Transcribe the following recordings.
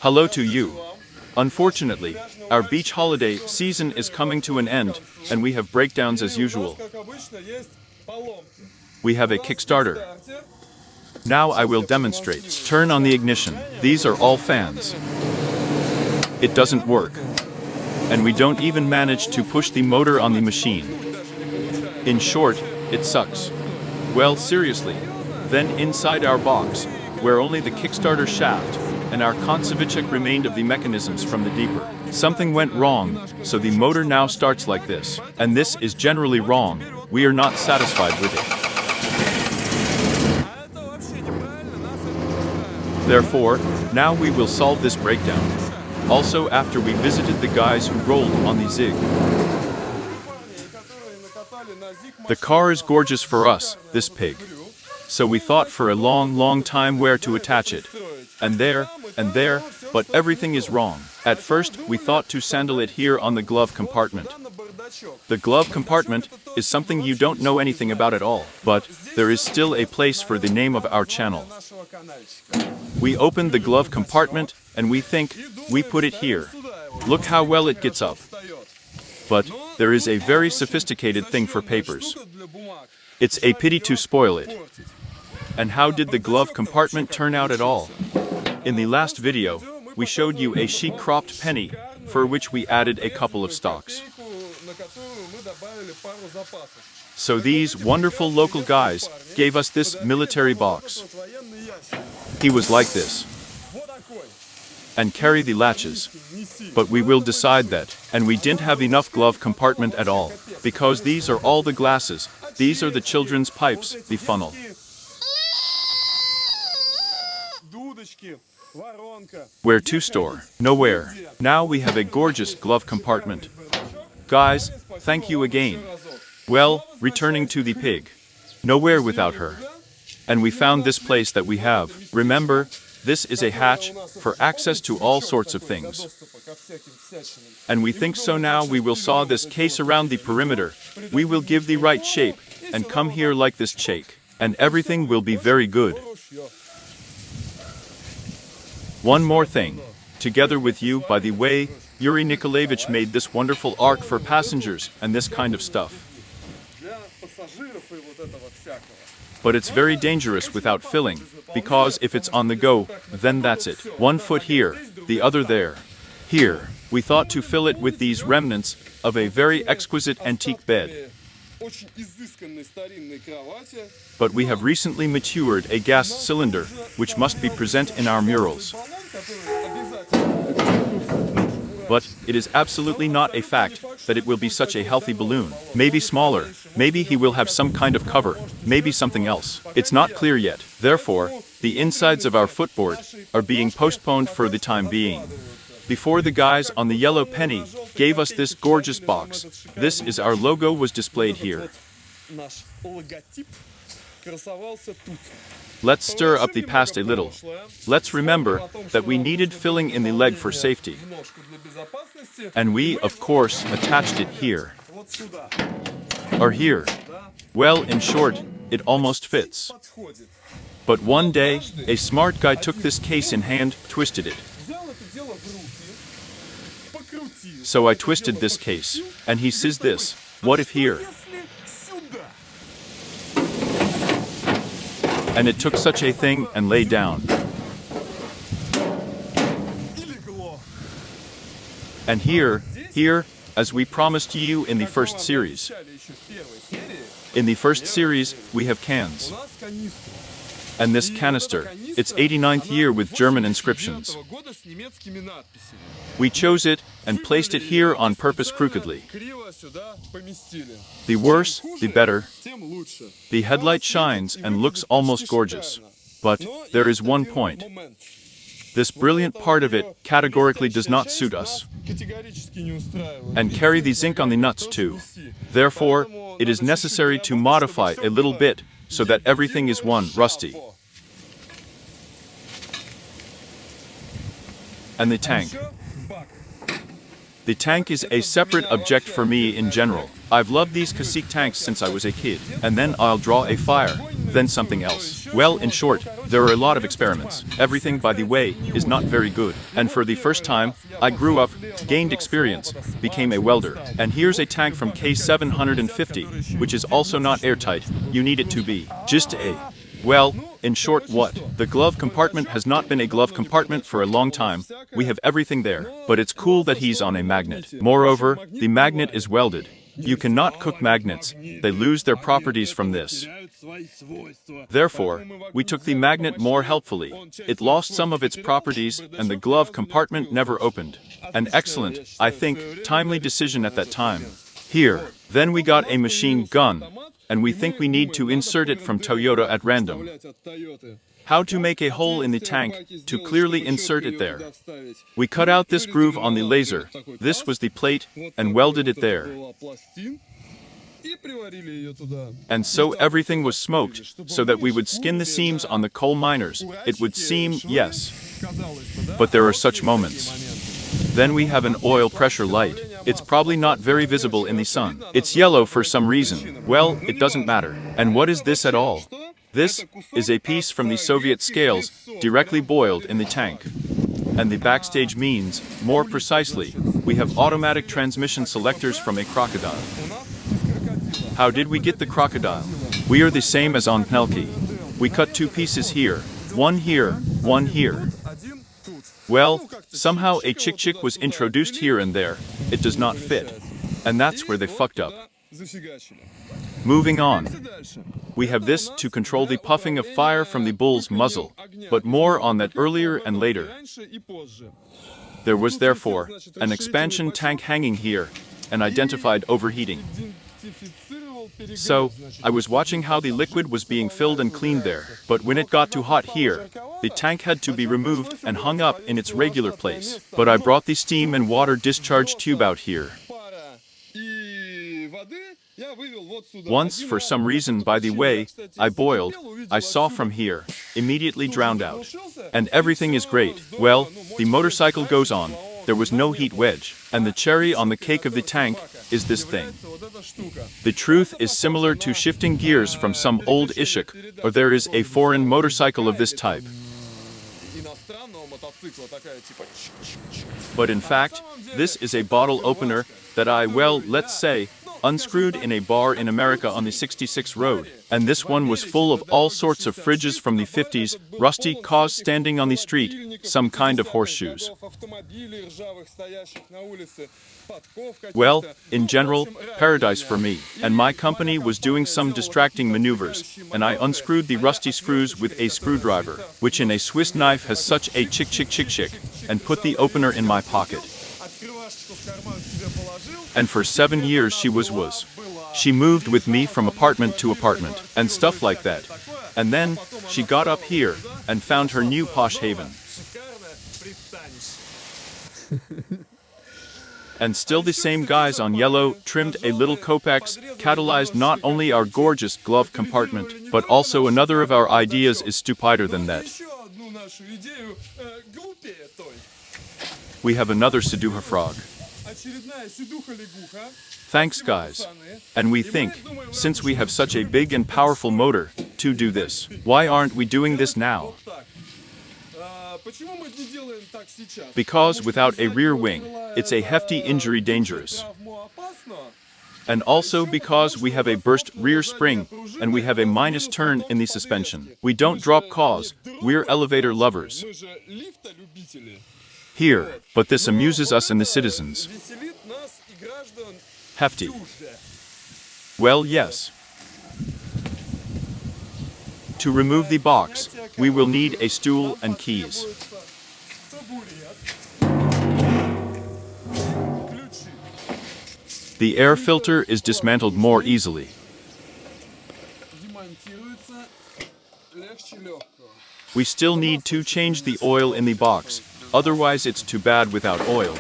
Hello to you. Unfortunately, our beach holiday season is coming to an end, and we have breakdowns as usual. We have a Kickstarter. Now I will demonstrate. Turn on the ignition. These are all fans. It doesn't work. And we don't even manage to push the motor on the machine. In short, it sucks. Well, seriously. Then inside our box, where only the Kickstarter shaft and our Uralchik remained of the mechanisms from the deeper. Something went wrong, so the motor now starts like this. And this is generally wrong. We are not satisfied with it. Therefore, now we will solve this breakdown. Also after we visited the guys who rolled on the Zig. The car is gorgeous for us, this pig. So we thought for a long time where to attach it. And there, but everything is wrong. At first, we thought to sandal it here on the glove compartment. The glove compartment is something you don't know anything about at all, but there is still a place for the name of our channel. We opened the glove compartment, and we think, we put it here. Look how well it gets up. But there is a very sophisticated thing for papers. It's a pity to spoil it. And how did the glove compartment turn out at all? In the last video, we showed you a chic cropped penny, for which we added a couple of stocks. So these wonderful local guys gave us this military box. He was like this. And carry the latches. But we will decide that, and we didn't have enough glove compartment at all, because these are all the glasses, these are the children's pipes, the funnel. Where to store? Nowhere. Now we have a gorgeous glove compartment. Guys, thank you again. Well, returning to the pig. Nowhere without her. And we found this place that we have. Remember, this is a hatch for access to all sorts of things. And we think so now we will saw this case around the perimeter. We will give the right shape and come here like this shake. And everything will be very good. One more thing. Together with you, by the way, Yuri Nikolaevich made this wonderful ark for passengers and this kind of stuff. But it's very dangerous without filling, because if it's on the go, then that's it. One foot here, the other there. Here, we thought to fill it with these remnants of a very exquisite antique bed. But we have recently matured a gas cylinder, which must be present in our murals. But it is absolutely not a fact that it will be such a healthy balloon. Maybe smaller, maybe he will have some kind of cover, maybe something else. It's not clear yet. Therefore, the insides of our footboard are being postponed for the time being. Before the guys on the yellow penny gave us this gorgeous box. This is our logo was displayed here. Let's stir up the past a little. Let's remember that we needed filling in the leg for safety. And we, of course, attached it here. Or here. Well, in short, it almost fits. But one day, a smart guy took this case in hand, twisted it. So I twisted this case, and he says this, what if here? And it took such a thing and lay down. And here, as we promised you in the first series. In the first series, we have cans. And this canister, its 89th year with German inscriptions. We chose it and placed it here on purpose crookedly. The worse, the better. The headlight shines and looks almost gorgeous. But there is one point. This brilliant part of it categorically does not suit us. And carry the zinc on the nuts too. Therefore, it is necessary to modify a little bit so that everything is rusty. And the tank. The tank is a separate object for me in general. I've loved these cacique tanks since I was a kid. And then I'll draw a fire, then something else. Well, in short, there are a lot of experiments. Everything, by the way, is not very good. And for the first time, I grew up, gained experience, became a welder. And here's a tank from K750, which is also not airtight. You need it to be. Just a... Well, in short, what? The glove compartment has not been a glove compartment for a long time. We have everything there. But it's cool that he's on a magnet. Moreover, the magnet is welded. You cannot cook magnets. They lose their properties from this. Therefore, we took the magnet more helpfully. It lost some of its properties, and the glove compartment never opened. An excellent, I think, timely decision at that time. Here, then we got a machine gun, and we think we need to insert it from Toyota at random. How to make a hole in the tank to clearly insert it there. We cut out this groove on the laser. This was the plate, and welded it there. And so everything was smoked, so that we would skin the seams on the coal miners. It would seem, yes. But there are such moments. Then we have an oil pressure light. It's probably not very visible in the sun. It's yellow for some reason. Well, it doesn't matter. And what is this at all? This is a piece from the Soviet scales, directly boiled in the tank. And the backstage means, more precisely, we have automatic transmission selectors from a crocodile. How did we get the crocodile? We are the same as on Pelkey. We cut two pieces here, one here, one here. Well, somehow a chick was introduced here and there. It does not fit. And that's where they fucked up. Moving on. We have this to control the puffing of fire from the bull's muzzle, but more on that earlier and later. There was therefore an expansion tank hanging here, and identified overheating. So, I was watching how the liquid was being filled and cleaned there, but when it got too hot here, the tank had to be removed and hung up in its regular place. But I brought the steam and water discharge tube out here. Once, for some reason, by the way, I boiled, I saw from here, immediately drowned out. And everything is great. Well, the motorcycle goes on. There was no heat wedge. And the cherry on the cake of the tank is this thing. The truth is similar to shifting gears from some old Ishik, or there is a foreign motorcycle of this type. But in fact, this is a bottle opener that I, well, let's say, unscrewed in a bar in America on the 66 road. And this one was full of all sorts of fridges from the 50s, rusty cars standing on the street, some kind of horseshoes. Well, in general, paradise for me. And my company was doing some distracting maneuvers, and I unscrewed the rusty screws with a screwdriver, which in a Swiss knife has such a chick, and put the opener in my pocket. And for 7 years she was. She moved with me from apartment to apartment, and stuff like that. And then, she got up here, and found her new posh haven. And still the same guys on yellow, trimmed a little Copex, catalyzed not only our gorgeous glove compartment, but also another of our ideas is stupider than that. We have another Seduha frog. Thanks, guys. And we think, since we have such a big and powerful motor, to do this. Why aren't we doing this now? Because without a rear wing, it's a hefty injury dangerous. And also because we have a burst rear spring, and we have a minus turn in the suspension. We don't drop cause, we're elevator lovers. Here, but this amuses us and the citizens. Hefty. Well, yes. To remove the box, we will need a stool and keys. The air filter is dismantled more easily. We still need to change the oil in the box, otherwise it's too bad without oil.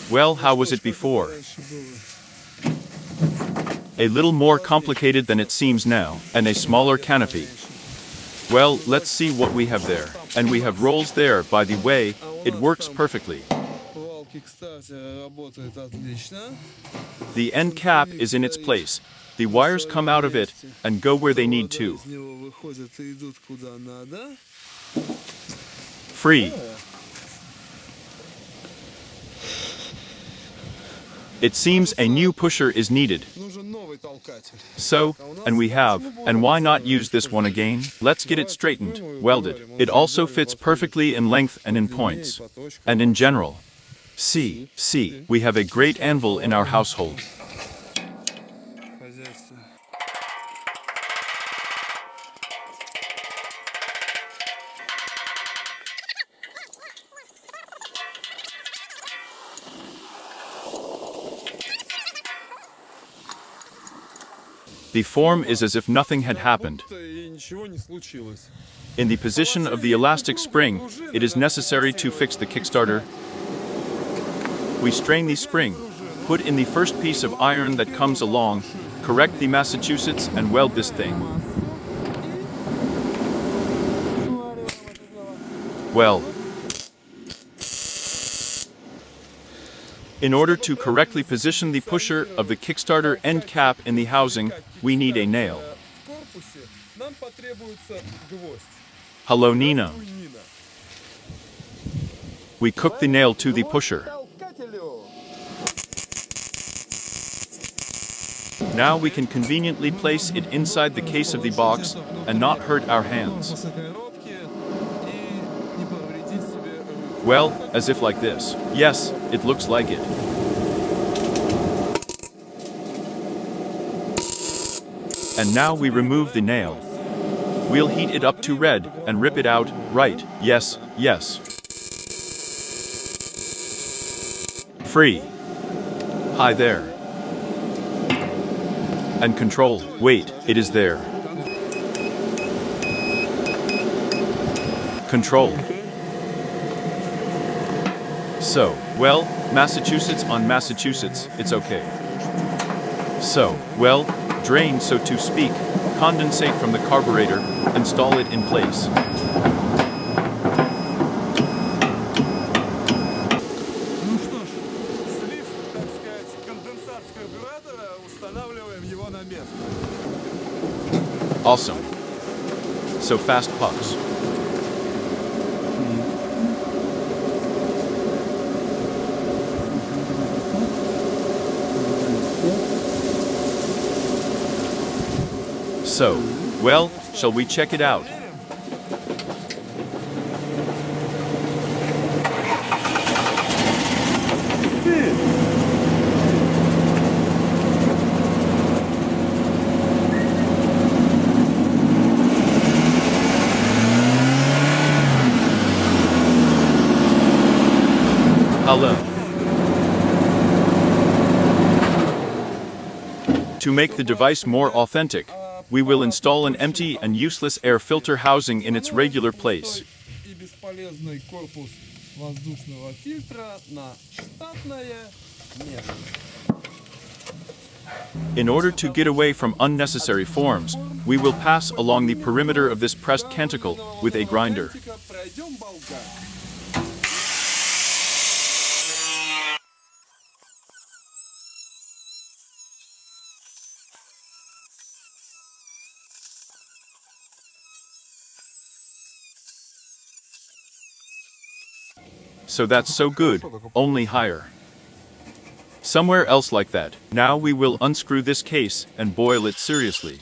Well, how was it before? A little more complicated than it seems now, and a smaller canopy. Well, let's see what we have there. And we have rolls there, by the way, it works perfectly. The end cap is in its place. The wires come out of it and go where they need to. Free. It seems a new pusher is needed. So, and we have, and why not use this one again? Let's get it straightened, welded. It also fits perfectly in length and in points. And in general. See, we have a great anvil in our household. The form is as if nothing had happened. In the position of the elastic spring, it is necessary to fix the kickstarter. We strain the spring, put in the first piece of iron that comes along, correct the Massachusetts, and weld this thing. Well, in order to correctly position the pusher of the Kickstarter end cap in the housing, we need a nail. Hello, Nina. We cook the nail to the pusher. Now we can conveniently place it inside the case of the box and not hurt our hands. Well, as if like this. Yes, it looks like it. And now we remove the nail. We'll heat it up to red and rip it out, right? Yes. Free. Hi there. And control. Wait, it is there. Control. So, well, Massachusetts on Massachusetts, it's okay. So, well, drain, so to speak, condensate from the carburetor, install it in place. Awesome. So fast pucks. So, well, shall we check it out? Hello. To make the device more authentic, we will install an empty and useless air filter housing in its regular place. In order to get away from unnecessary forms, we will pass along the perimeter of this pressed canticle with a grinder. So that's so good, only higher. Somewhere else like that. Now we will unscrew this case and boil it seriously.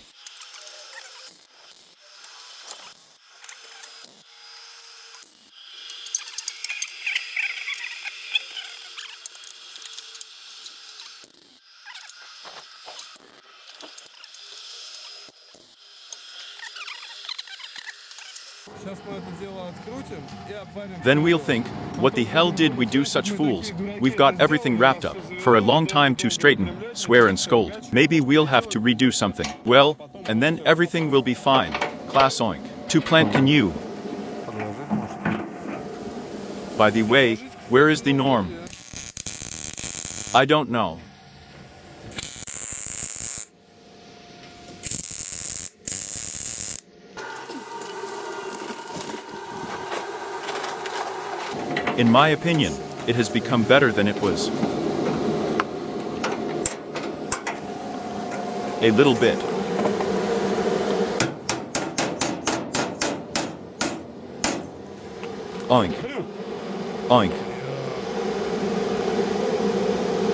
Then we'll think, what the hell did we do, such fools? We've got everything wrapped up. For a long time to straighten, swear and scold. Maybe we'll have to redo something. Well, and then everything will be fine. Class oink. To plant can you? By the way, where is the norm? I don't know. In my opinion, it has become better than it was. A little bit. Oink. Oink.